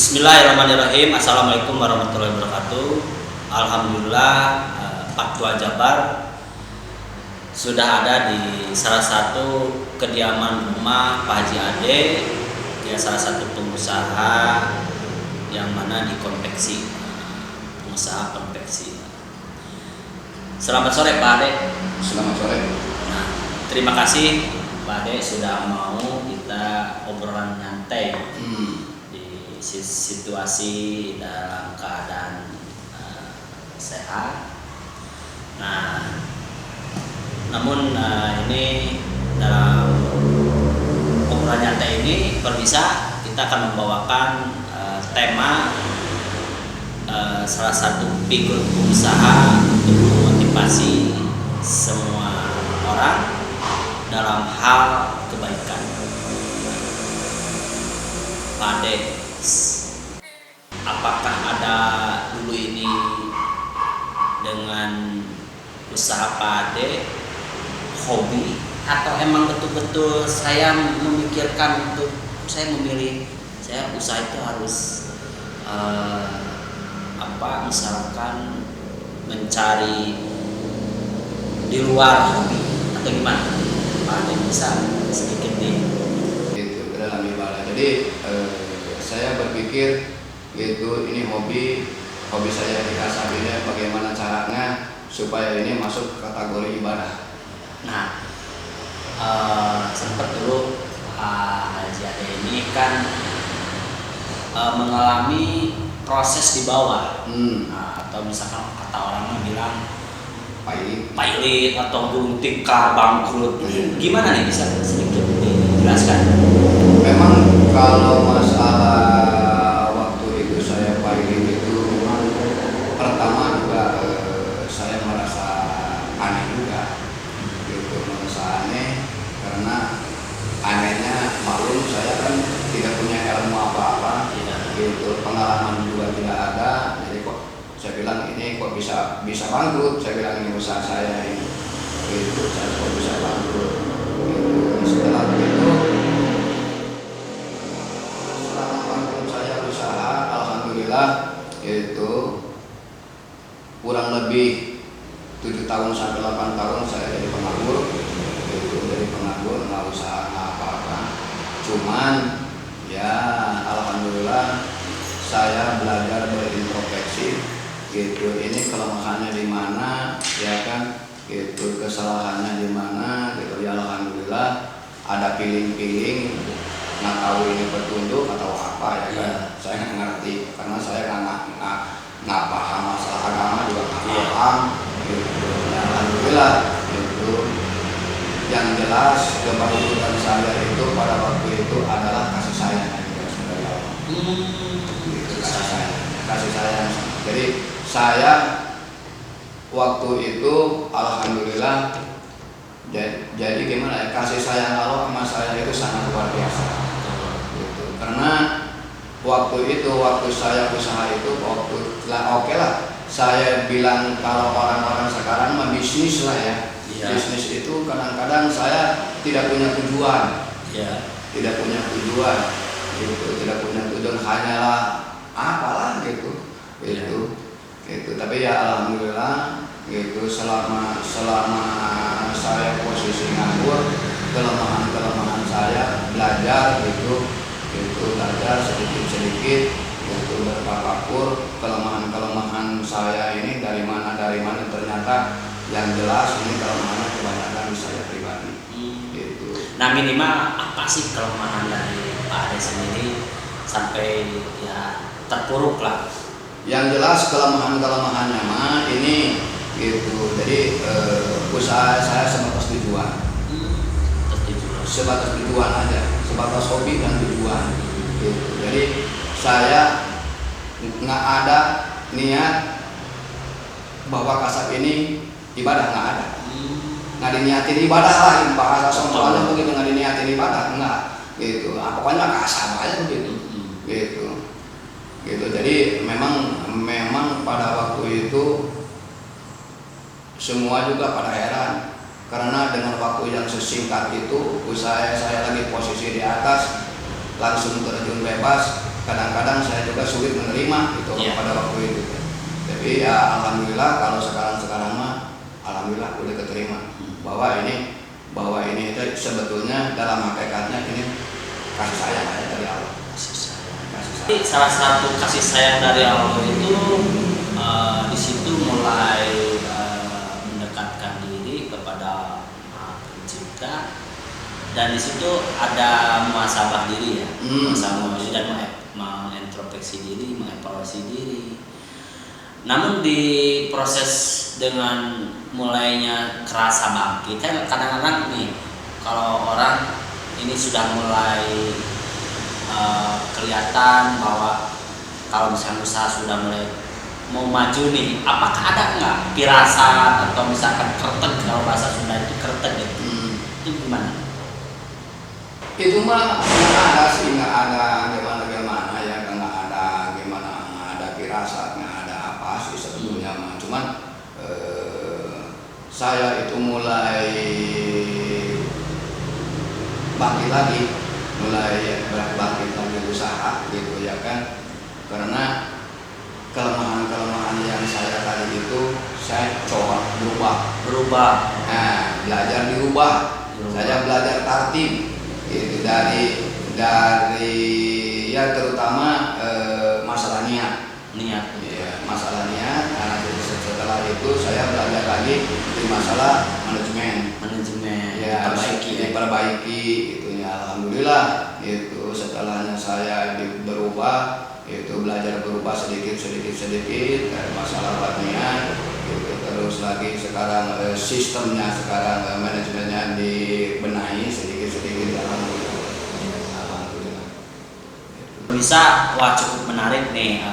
Bismillahirrahmanirrahim. Assalamualaikum warahmatullahi wabarakatuh. Alhamdulillah, Pak Tua Jabar sudah ada di salah satu kediaman rumah Pak Haji Ade. Dia salah satu pengusaha yang mana di konveksi, pengusaha konveksi. Selamat sore Pak Ade. Selamat sore. Nah, terima kasih Pak Ade sudah mau kita obrolan nyantai. Situasi dalam keadaan sehat. Nah, namun ini dalam obrolan nyantai ini bisa kita akan membawakan tema salah satu figur pengusaha untuk memotivasi semua orang dalam hal kebaikan. Pak Ade, apakah ada dulu ini dengan usaha Pak Ade hobi atau emang betul-betul saya memikirkan untuk saya memilih saya usaha itu harus misalkan mencari di luar hobi atau gimana? Pak Ade bisa sedikit Gitu dalam ibadah. Jadi saya berpikir ini hobi saya di kasab ini bagaimana caranya supaya ini masuk kategori ibadah. Nah, sempat dulu Pak Haji Ade ini kan mengalami proses di bawah, atau misalkan kata orang bilang pailit atau gulung tikar, bangkrut. Gimana nih, bisa sedikit dijelaskan? Memang kalau masalah waktu itu saya pailit itu memang pertama juga saya merasa aneh juga, gitu, merasa aneh karena anehnya maklum saya kan tidak punya ilmu apa-apa, gitu, pengalaman juga tidak ada, jadi kok saya bilang ini kok bisa bangkrut, saya bilang ini usaha saya ini, gitu, saya kok bisa bangkrut, gitu. Setelah itu alhamdulillah itu kurang lebih 7 tahun sampai 8 tahun saya jadi penganggur, itu dari penganggur nggak usaha apa-apa, cuman ya alhamdulillah saya belajar berintrospeksi, gitu, ini kelemahannya di mana, ya kan, gitu, kesalahannya di mana, gitu, ya alhamdulillah ada piling-piling, nggak tahu ini petunjuk atau apa, ya kan, saya nggak ngerti karena saya nggak paham masalah agama juga nggak paham, gitu, ya alhamdulillah, gitu. Yang jelas kebahagiaan saya itu pada waktu itu adalah kasih sayang yang jelas dari Allah, gitu, kasih sayang. Jadi saya waktu itu alhamdulillah jadi gimana ya, kasih sayang Allah sama saya itu sangat luar biasa, gitu. Karena waktu itu waktu saya usaha itu oke lah saya bilang kalau orang-orang sekarang mah bisnis lah ya, bisnis itu kadang-kadang saya tidak punya tujuan, tidak punya tujuan, gitu, tidak punya tujuan, hanyalah apalah gitu, gitu. Tapi ya alhamdulillah, gitu, selama saya posisi nganggur, kelemahan saya belajar, gitu, belajar sedikit, gitu, berpapakur kelemahan saya ini dari mana ternyata yang jelas ini kelemahan kebanyakan saya pribadi, gitu. Nah, minimal apa sih kelemahan dari Pak Ade sendiri sampai ya terpuruk lah? Yang jelas kelemahannya mah ini, gitu. Jadi usaha saya sebatas tujuan, sebatas tujuan aja, sebatas hobi dan tujuan, gitu. Jadi saya nggak ada niat bahwa kasab ini ibadah, nggak ada, nggak diniatin ibadah lah, bahasa soalnya begitu, nggak diniatin ibadah, nggak, gitu. Pokoknya kasab aja begitu, gitu. Jadi memang pada waktu itu semua juga pada heran karena dengan waktu yang sesingkat itu usaha saya lagi posisi di atas langsung terjun bebas kadang-kadang saya juga sulit menerima itu pada waktu itu. Tapi ya alhamdulillah kalau sekarang mah alhamdulillah udah keterima bahwa ini itu sebetulnya dalam hakikatnya ini kasih sayang dari Allah. Kasih sayang. Salah satu kasih sayang dari Allah itu di situ mulai mendekatkan diri kepada Pencipta, dan di situ ada muhasabah diri ya, muhasabah diri dan mengintrospeksi diri, mengevaluasi diri. Namun di proses dengan mulainya kerasa bangkit, kan kadang-kadang nih kalau orang ini sudah mulai kelihatan bahwa kalau misalnya usaha sudah mulai mau maju nih, apakah ada nggak firasat atau misalkan kertek, kalau bahasa Sunda itu kertek gitu, itu gimana? Itu mah nggak ada sih, nggak ada gimana ya, nggak ada firasat, nggak ada apa sih sebetulnya mah. Cuman saya itu mulai bangkit lagi usaha gitu ya kan, karena kelemahan yang saya tadi itu saya coba berubah. Nah, belajar dirubah. Saya belajar tertib gitu, dari ya terutama masalah niat ya, masalah niat. Nah, setelah itu saya belajar lagi di masalah manajemen ya, diperbaiki itu ya, alhamdulillah itu setelahnya saya berubah itu, belajar berubah sedikit dari masalah niat gitu. Terus lagi sekarang sistemnya, sekarang manajemennya dibenahi sedikit alhamdulillah. Bisa, wah cukup menarik nih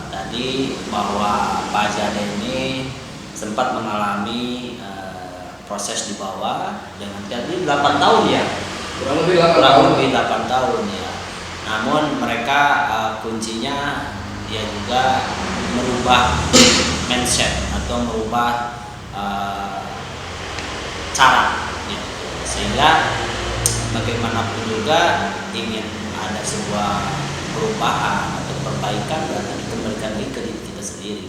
tadi bahwa Pak Haji Ade ini sempat mengalami proses di bawah dengan tadi 8 tahun ya, kurang lebih 8 tahun ya. Namun mereka kuncinya dia juga merubah mindset atau merubah cara ya. Sehingga bagaimanapun juga ingin ada sebuah perubahan atau perbaikan, berarti dikembalikan lagi ke diri kita sendiri.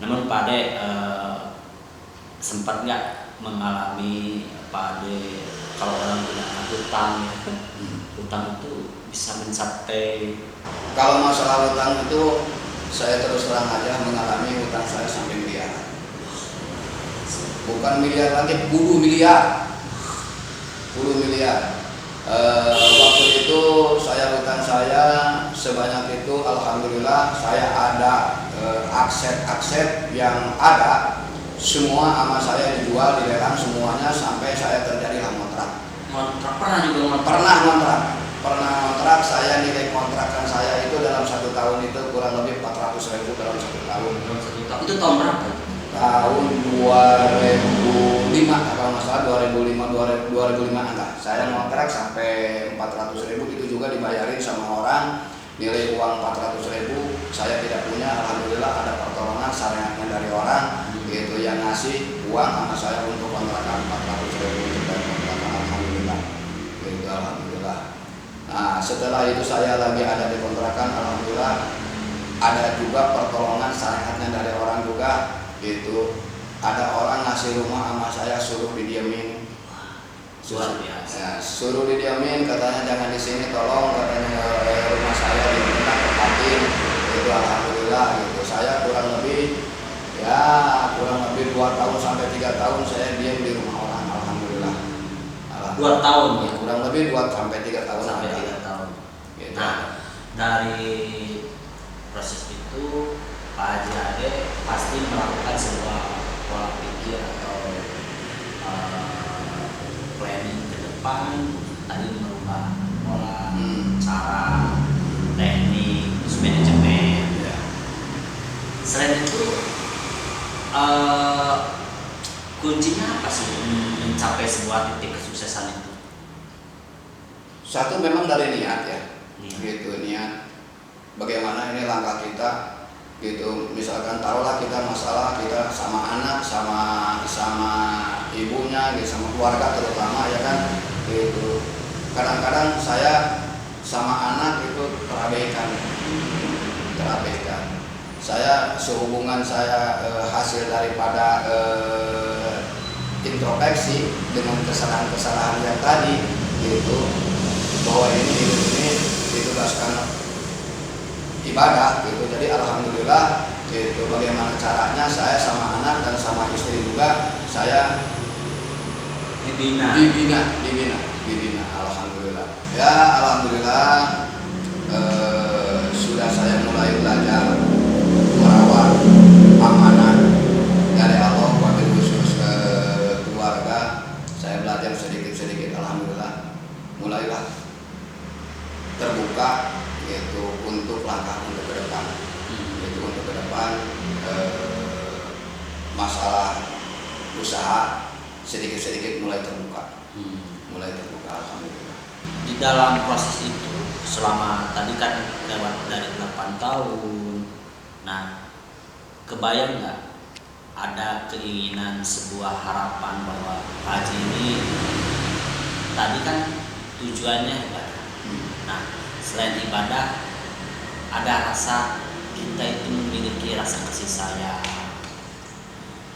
Namun Pak Ade sempat nggak mengalami Pak Ade kalau orang punya hutang ya, hutang itu bisa mencapai, kalau masalah hutang itu saya terus terang aja mengalami hutang saya sampai miliar, bukan miliar lagi, puluh miliar. Waktu itu hutang saya sebanyak itu, alhamdulillah saya ada aset yang ada semua sama saya dijual, dilelang semuanya, sampai saya terjadilah ngontrak. Pernah ngontrak. Saya nilai kontrakkan saya itu dalam 1 tahun itu kurang lebih 400.000 dalam 1 tahun. Itu tahun berapa? Tahun 2005 kalau nggak salah, 2005 enggak. Saya ngontrak sampai 400.000, itu juga dibayarin sama orang, nilai uang 400.000 saya tidak punya. Alhamdulillah ada pertolongan syariatnya dari orang gitu yang ngasih uang sama saya untuk kontrakan 400.000 itu dari kontrakan, alhamdulillah gitu, alhamdulillah. Nah, setelah itu saya lagi ada di kontrakan, alhamdulillah ada juga pertolongan syariatnya dari orang juga gitu. Ada orang ngasih rumah sama saya, suruh didiamin, luar biasa. ya, suruh didiamin, katanya jangan di sini, tolong, katanya rumah saya diminta tempatin itu, alhamdulillah gitu. Saya kurang lebih 2 tahun sampai 3 tahun saya diam di rumah orang, alhamdulillah. 2 tahun ya, kurang lebih 2 sampai 3 tahun sampai 3 tahun gitu. Nah, dari proses itu Pak Haji Ade pasti melakukan sebuah pola pikir atau planning ke depan, tadi merubah pola, cara, teknik, terus manajemen ya. Selain itu kuncinya apa sih mencapai sebuah titik kesuksesan itu? Satu memang dari niat ya, Niat. gitu, niat. Bagaimana ini langkah kita, gitu. Misalkan taruhlah kita masalah kita sama anak, sama ibunya, gitu, sama keluarga terutama ya kan, gitu. Kadang-kadang saya sama anak itu terabaikan. Saya sehubungan saya hasil daripada introspeksi dengan kesalahan-kesalahan yang tadi, yaitu bahwa ini ditugaskan ibadah gitu. Jadi alhamdulillah itu bagaimana caranya saya sama anak dan sama istri juga saya dibina. Alhamdulillah. Ya alhamdulillah sudah saya mulai belajar merawat amanah dari Allah, wabil khusus keluarga. Saya belajar sedikit alhamdulillah mulailah terbuka yaitu untuk langkah untuk ke depan. Masalah usaha sedikit mulai terbuka. Alhamdulillah. Di dalam proses itu selama tadi kan lewat dari 8 tahun. Nah, kebayang nggak ada keinginan sebuah harapan bahwa Pak Haji ini tadi kan tujuannya ibadah. Nah, selain ibadah ada rasa kita itu memiliki rasa kasih sayang.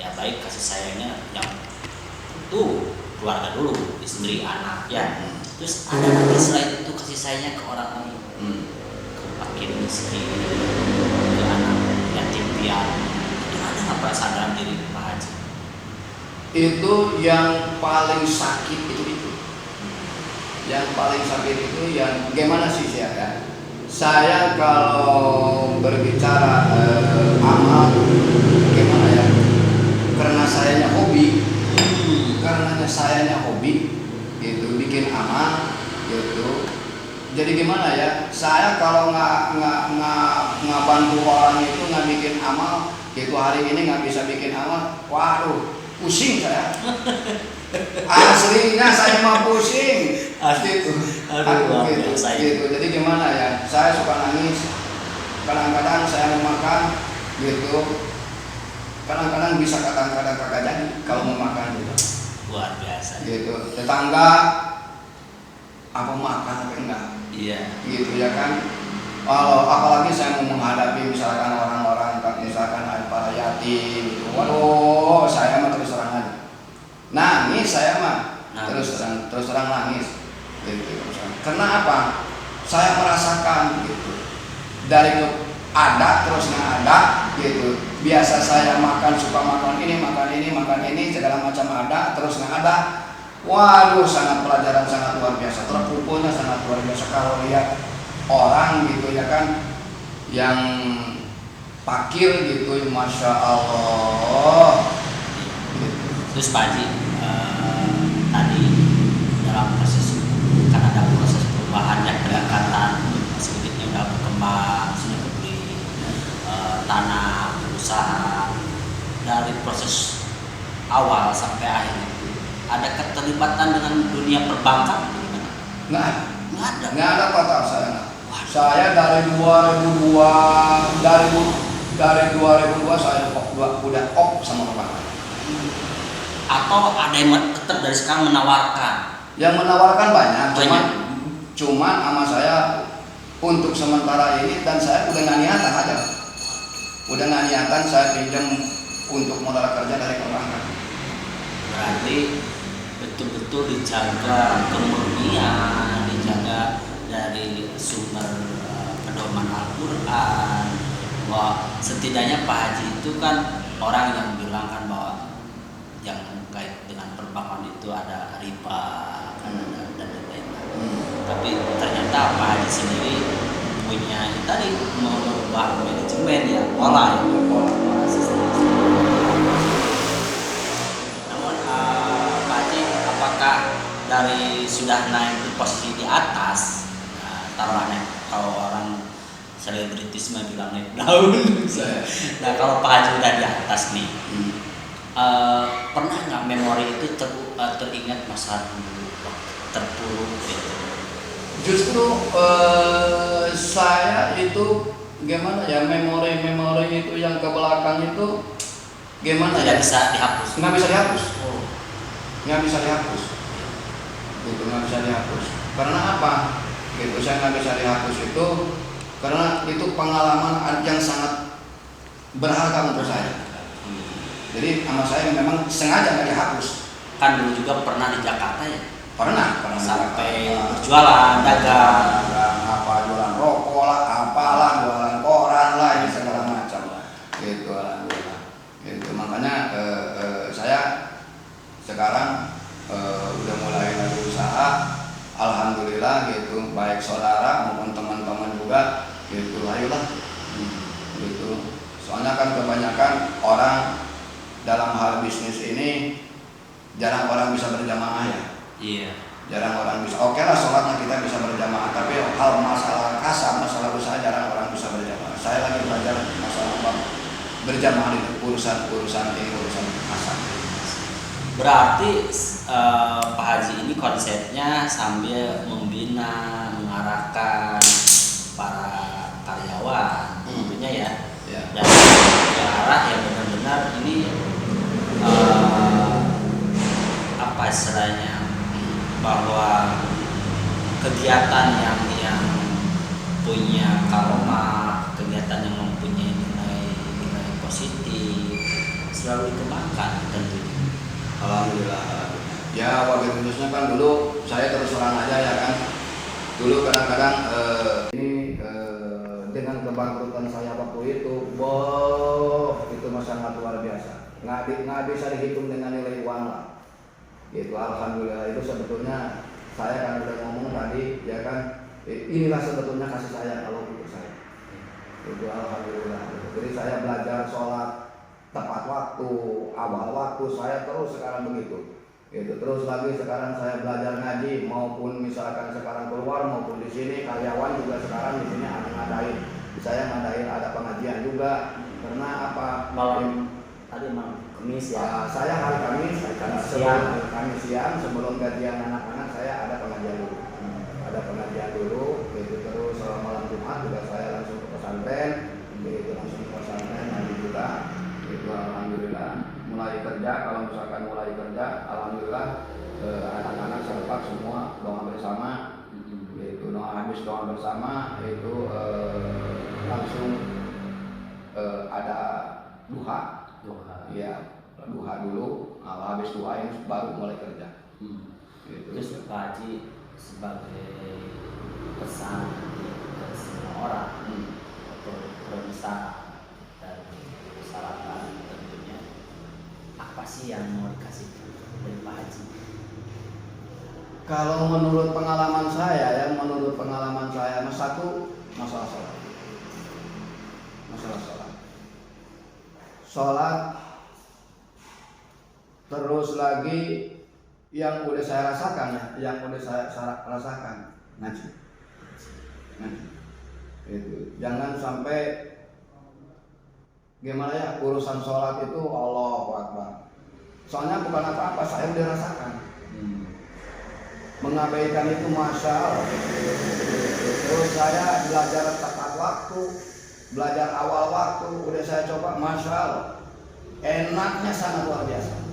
Ya baik kasih sayangnya yang tentu keluarga dulu, istri, anak ya. Terus ada lagi selain itu kasih sayangnya ke orang lain, ke fakir miskin, ke anak yatim piatu. Itu ada nggak perasaan dalam diri Pak Haji? Itu yang paling sakit itu. Yang paling sakit itu yang gimana sih ya? Saya kalau berbicara amal gimana ya? Karena sayanya hobi, itu bikin amal gitu. Jadi gimana ya? Saya kalau nggak bantu orang itu nggak bikin amal, gitu hari ini nggak bisa bikin amal, waduh pusing saya. Aslinya saya mah pusing. Gitu. Jadi gimana ya? Saya suka nangis. Kadang-kadang saya mau makan gitu. Kadang-kadang bisa kadang-kadang kagak jadi kalau mau makan gitu. Luar biasa. Gitu. Tetangga apa makan apa enggak? Iya. Gitu ya kan. Kalau apalagi saya mau menghadapi misalkan orang-orang misalkan para yatim gitu. Waduh, saya mah terus terang aja. Nangis saya mah. Terus terang nangis. Gitu. Karena apa? Saya merasakan gitu. Dari ada terus nggak ada gitu. Biasa saya suka makan ini segala macam ada terus nggak ada. Waduh, sangat pelajaran sangat luar biasa, terpukulnya sangat luar biasa kalau lihat orang gitu ya kan yang fakir gitu, masya Allah. Gitu. Terus Pak Haji tadi dalam proses kan ada proses perubahan yang pendekatan sedikitnya udah berkembang, sudah beli tanah, berusaha dari proses awal sampai akhir itu ada keterlibatan dengan dunia perbankan? Nggak ada kata saya. Saya dari 2002 saya udah sama perbankan. Atau ada yang tetap dari sekarang menawarkan? Yang menawarkan banyak. Cuman sama saya untuk sementara ini dan saya udah nggak niatan saya pinjam untuk modal kerja dari perbankan. Berarti betul-betul dijaga kemurnian, dijaga dari sumber pedoman Al-Quran. Bahwa setidaknya Pak Haji itu kan orang yang bilang kan bahwa yang kait dengan perbankan itu ada riba, kan ada dan lain-lain. Tapi ternyata Pak Haji sendiri punya tadi merubah manajemen ya, pola sistem. Namun Pak Haji, apakah dari sudah naik di posisi di atas, taruhannya kalau orang selebritis mah bilang naik daun. Nah kalau Pak Haji udah di atas nih, pernah nggak memori itu teringat masa dulu terpuruk gitu? Justru saya itu gimana ya, memori itu yang ke belakang itu gimana tidak ya? Bisa dihapus. Nggak bisa dihapus. Nggak bisa dihapus. Karena apa? Gitu, saya nggak bisa dihapus itu karena itu pengalaman yang sangat berharga untuk saya. Jadi sama saya memang sengaja nggak dihapus. Kan dulu juga pernah di Jakarta ya? Pernah Sampai berjualan, dagang, apa jualan rokok lah, apalah, jualan koran lah, ini segala macam lah. Gitu, alhamdulillah. Gitu, makanya saya sekarang udah mulai lagi usaha, alhamdulillah gitu, baik saudara maupun teman-teman juga, gitu, ayolah, gitu. Soalnya kan kebanyakan orang dalam hal bisnis ini jarang orang bisa berjamaah ya. Iya. Jarang orang bisa. Oke lah, sholatnya kita bisa berjamaah, tapi hal masalah kasar, masalah usaha jarang orang bisa berjamaah. Saya lagi belajar masalah berjamaah itu urusan ini, urusan kasar. Berarti Pak Haji ini konsepnya sambil membina, mengarahkan para karyawan, tentunya ya. Dan ke arah yang benar-benar ini apa istilahnya, bahwa kegiatan yang punya karomah, kegiatan yang mempunyai nilai positif selalu dikembangkan tentunya. Alhamdulillah. Ya, wabil khususnya kan dulu saya terus terang aja ya kan. Dulu kadang-kadang dengan kebangkrutan saya waktu itu, itu sangat luar biasa. Nggak bisa dihitung dengan nilai uang lah. Gitu, alhamdulillah. Itu sebetulnya saya kan udah ngomong tadi ya kan, inilah sebetulnya kasih saya kalau untuk saya. Itu alhamdulillah. Jadi saya belajar sholat tepat waktu, awal waktu, saya terus sekarang begitu. Gitu. Terus lagi sekarang saya belajar ngaji, maupun misalkan sekarang keluar maupun di sini karyawan juga sekarang di sini ada ngadain. Saya ngadain ada pengajian juga. Karena apa? Malam Kamis ya. Saya hari Kamis siang sebelum gajian anak-anak saya ada pengajian dulu. Ada pengajian dulu, gitu. Terus malam Jumat juga saya langsung ke pesantren, gitu, langsung ke pesantren nanti juga. Gitu, alhamdulillah. Mulai kerja, kalau misalkan mulai kerja, alhamdulillah anak-anak serempak semua doa bersama. Gitu, habis doa bersama itu langsung ada duha. Ya, duha dulu, habis duain baru mulai kerja. Gitu. Terus Pak Haji sebagai pesan ke semua orang atau pemirsa dari masyarakat tentunya, apa sih yang mau dikasih dari Pak Haji? Kalau menurut pengalaman saya satu masalah sholat. Sholat. Terus lagi yang udah saya rasakan ngaji. Itu. Jangan sampai gimana ya, urusan sholat itu Allahu Akbar. Soalnya bukan apa-apa, saya udah rasakan. Mengabaikan itu masya Allah. Terus saya belajar tepat waktu, belajar awal waktu, udah saya coba, masya Allah. Enaknya sangat luar biasa.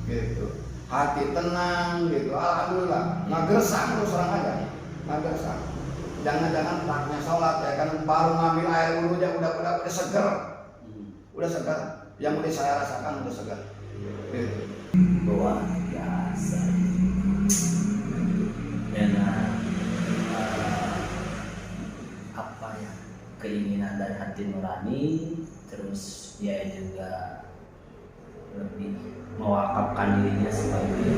Gitu, hati tenang, gitu, alhamdulillah. Ngegersang terus terang aja, ngegersang. Jangan-jangan taknya sholat ya kan, baru ngambil air wudhu aja udah seger, Yang udah saya rasakan udah seger. Gitu. Luar biasa. Dengan apa ya, keinginan dari hati nurani, terus dia juga lebih mewakafkan dirinya sebagai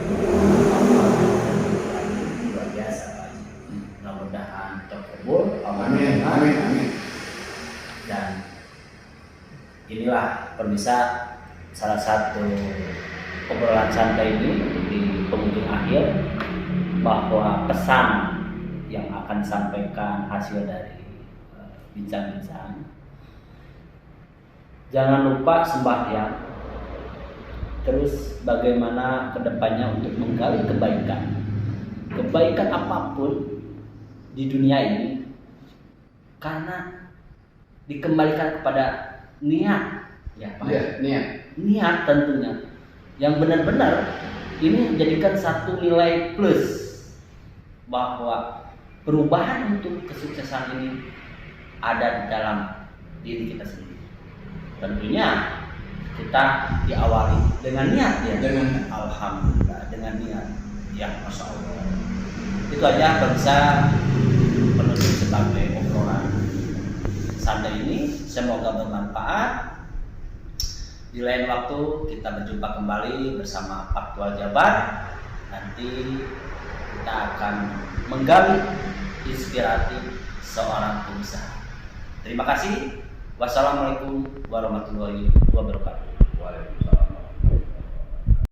luar biasa. Mudah-mudahan terkabul. Amin. Dan inilah pemirsa, salah satu obrolan santai ini di penghujung akhir, bahwa pesan yang akan disampaikan hasil dari bincang-bincang, jangan lupa sembahyang. Terus bagaimana kedepannya untuk menggali kebaikan apapun di dunia ini, karena dikembalikan kepada niat, ya Pak. Niat tentunya yang benar-benar ini menjadikan satu nilai plus, bahwa perubahan untuk kesuksesan ini ada di dalam diri kita sendiri. Tentunya kita diawali dengan niat ya, Dengan alhamdulillah, dengan niat yang masya Allah. Itu aja bisa penutup sebagai obrolan santai ini. Semoga bermanfaat. Di lain waktu kita berjumpa kembali bersama Faktual Jabar. Nanti kita akan menggali inspiratif seorang pengusaha. Terima kasih. Wassalamualaikum warahmatullahi wabarakatuh. Waalaikumsalam.